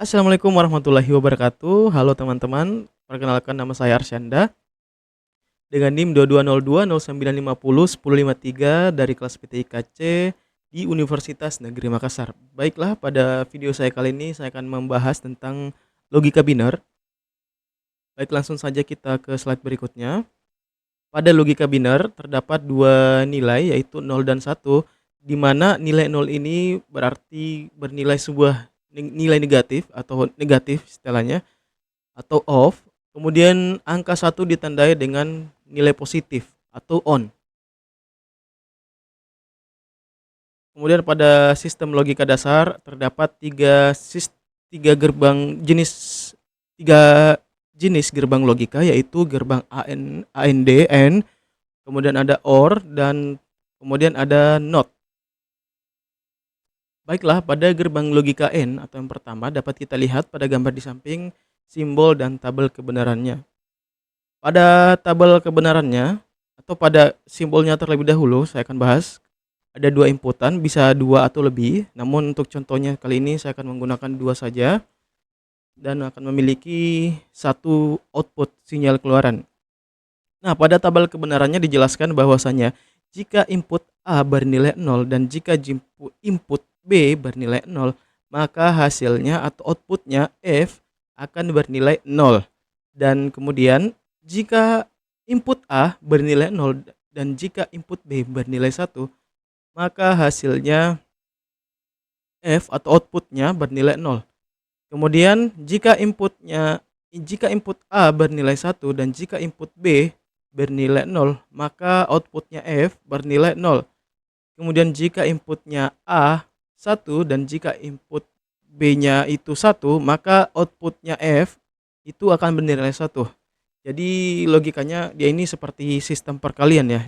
Assalamualaikum warahmatullahi wabarakatuh. Halo teman-teman, perkenalkan nama saya Arsyanda dengan NIM 220209501053 dari kelas PTIKC di Universitas Negeri Makassar. Baiklah, pada video saya kali ini saya akan membahas tentang logika biner. Baik, langsung saja kita ke slide berikutnya. Pada logika biner terdapat dua nilai yaitu 0 dan 1, di mana nilai 0 ini berarti bernilai sebuah nilai negatif atau negatif istilahnya atau off. Kemudian angka satu ditandai dengan nilai positif atau on. Kemudian pada sistem logika dasar terdapat tiga gerbang jenis tiga jenis gerbang logika, yaitu gerbang AND, AND, kemudian ada OR, dan kemudian ada NOT. Baiklah, pada gerbang logika N atau yang pertama dapat kita lihat pada gambar di samping simbol dan tabel kebenarannya. Pada tabel kebenarannya atau pada simbolnya terlebih dahulu saya akan bahas. Ada dua inputan, bisa dua atau lebih. Namun untuk contohnya kali ini saya akan menggunakan dua saja dan akan memiliki satu output sinyal keluaran. Nah, pada tabel kebenarannya dijelaskan bahwasanya jika input A bernilai 0 dan jika input B bernilai 0, maka hasilnya atau outputnya F akan bernilai 0. Dan kemudian jika input A bernilai 0 dan jika input B bernilai 1, maka hasilnya F atau outputnya bernilai 0. Kemudian jika input A bernilai 1 dan jika input B bernilai 0, maka outputnya F bernilai 0. Kemudian jika inputnya A 1 dan jika input B-nya itu 1, maka outputnya F itu akan bernilai 1. Jadi logikanya dia ini seperti sistem perkalian ya.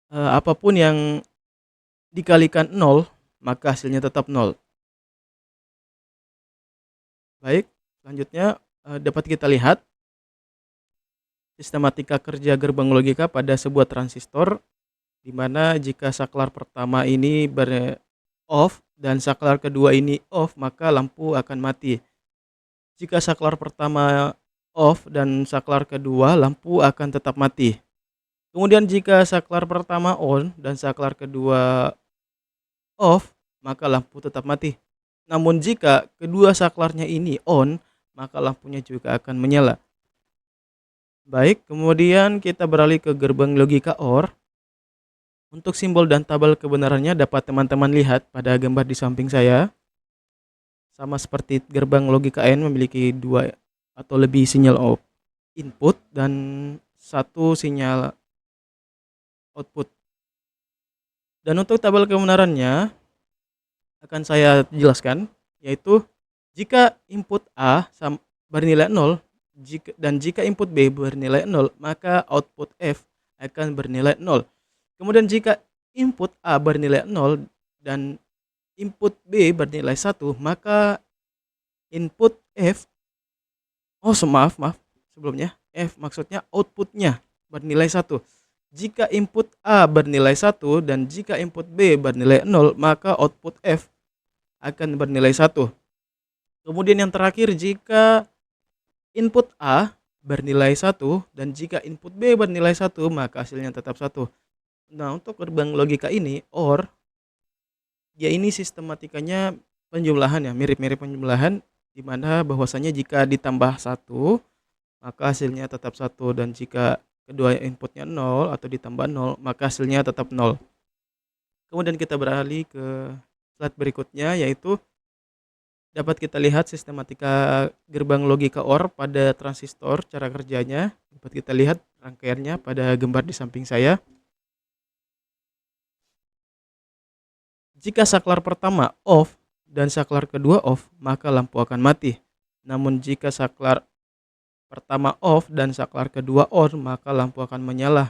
Apapun yang dikalikan 0, maka hasilnya tetap 0. Baik, selanjutnya dapat kita lihat sistematika kerja gerbang logika pada sebuah transistor, di mana jika saklar pertama ini off dan saklar kedua ini off, maka lampu akan mati. Jika saklar pertama off dan saklar kedua, lampu akan tetap mati. Kemudian jika saklar pertama on dan saklar kedua off, maka lampu tetap mati. Namun jika kedua saklarnya ini on, maka lampunya juga akan menyala. Baik, kemudian kita beralih ke gerbang logika OR. Untuk simbol dan tabel kebenarannya dapat teman-teman lihat pada gambar di samping saya. Sama seperti gerbang logika N memiliki dua atau lebih sinyal input dan satu sinyal output. Dan untuk tabel kebenarannya akan saya jelaskan, yaitu jika input A bernilai 0 dan jika input B bernilai 0, maka output F akan bernilai 0. Kemudian jika input A bernilai 0 dan input B bernilai 1, maka input F maaf sebelumnya, F maksudnya outputnya bernilai 1. Jika input A bernilai 1 dan jika input B bernilai 0, maka output F akan bernilai 1. Kemudian yang terakhir, jika input A bernilai 1 dan jika input B bernilai 1, maka hasilnya tetap 1. Nah, untuk gerbang logika ini OR, dia ini sistematikanya penjumlahan ya, mirip-mirip penjumlahan, di mana bahwasanya jika ditambah 1, maka hasilnya tetap 1, dan jika kedua inputnya 0 atau ditambah 0, maka hasilnya tetap 0. Kemudian kita beralih ke slide berikutnya, yaitu dapat kita lihat sistematika gerbang logika OR pada transistor. Cara kerjanya dapat kita lihat rangkaiannya pada gambar di samping saya. Jika saklar pertama off dan saklar kedua off, maka lampu akan mati. Namun jika saklar pertama off dan saklar kedua on, maka lampu akan menyala.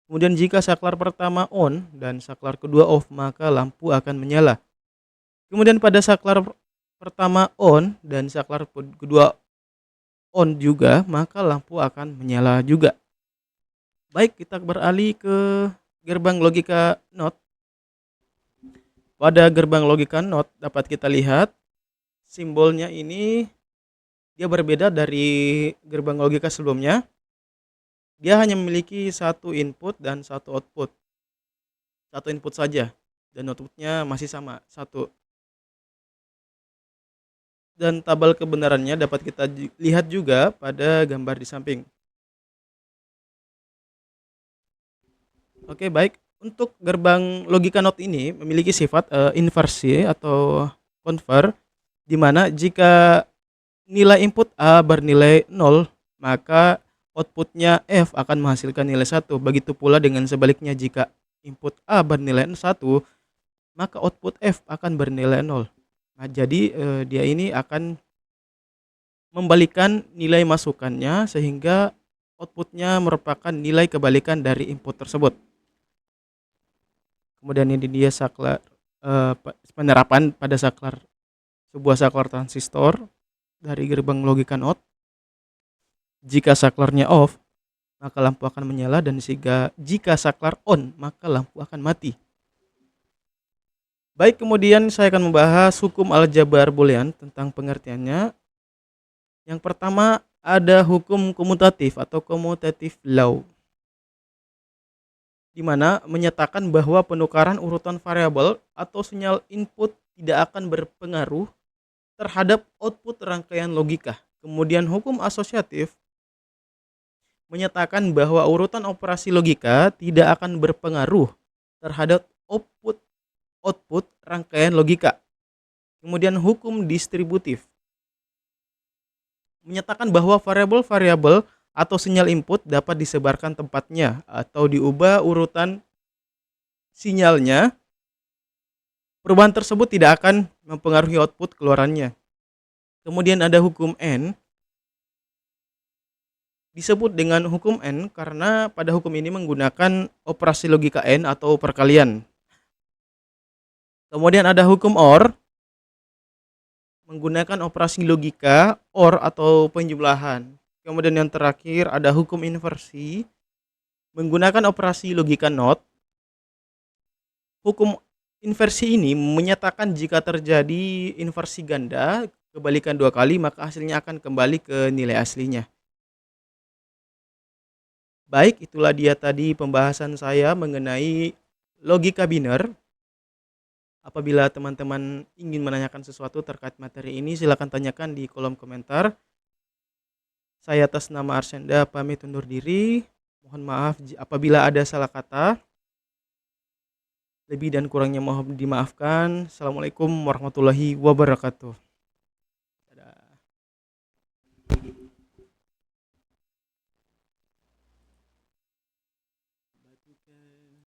Kemudian jika saklar pertama on dan saklar kedua off, maka lampu akan menyala. Kemudian pada saklar pertama on dan saklar kedua on juga, maka lampu akan menyala juga. Baik, kita beralih ke gerbang logika NOT. Pada gerbang logika NOT dapat kita lihat simbolnya ini dia berbeda dari gerbang logika sebelumnya. Dia hanya memiliki satu input dan satu output. Satu input saja dan outputnya masih sama, satu. Dan tabel kebenarannya dapat kita lihat juga pada gambar di samping. Oke, baik. Untuk gerbang logika NOT ini memiliki sifat inversi atau convert, di mana jika nilai input A bernilai 0, maka outputnya F akan menghasilkan nilai 1. Begitu pula dengan sebaliknya, jika input A bernilai 1, maka output F akan bernilai 0. Nah, jadi dia ini akan membalikan nilai masukannya sehingga outputnya merupakan nilai kebalikan dari input tersebut. Kemudian ini dia saklar penerapan pada sebuah saklar transistor dari gerbang logika NOT. Jika saklarnya off, maka lampu akan menyala, dan jika saklar on, maka lampu akan mati. Baik, kemudian saya akan membahas hukum aljabar boolean tentang pengertiannya. Yang pertama ada hukum komutatif atau commutative law, di mana menyatakan bahwa penukaran urutan variabel atau sinyal input tidak akan berpengaruh terhadap output rangkaian logika. Kemudian hukum asosiatif menyatakan bahwa urutan operasi logika tidak akan berpengaruh terhadap output rangkaian logika. Kemudian hukum distributif menyatakan bahwa variabel-variabel atau sinyal input dapat disebarkan tempatnya atau diubah urutan sinyalnya. Perubahan tersebut tidak akan mempengaruhi output keluarannya. Kemudian ada hukum N. Disebut dengan hukum N karena pada hukum ini menggunakan operasi logika N atau perkalian. Kemudian ada hukum OR, menggunakan operasi logika OR atau penjumlahan. Kemudian yang terakhir ada hukum inversi, menggunakan operasi logika NOT. Hukum inversi ini menyatakan jika terjadi inversi ganda, kebalikan 2 kali, maka hasilnya akan kembali ke nilai aslinya. Baik, itulah dia tadi pembahasan saya mengenai logika biner. Apabila teman-teman ingin menanyakan sesuatu terkait materi ini, silakan tanyakan di kolom komentar. Saya atas nama Arsenda pamit undur diri. Mohon maaf apabila ada salah kata. Lebih dan kurangnya mohon dimaafkan. Assalamualaikum warahmatullahi wabarakatuh.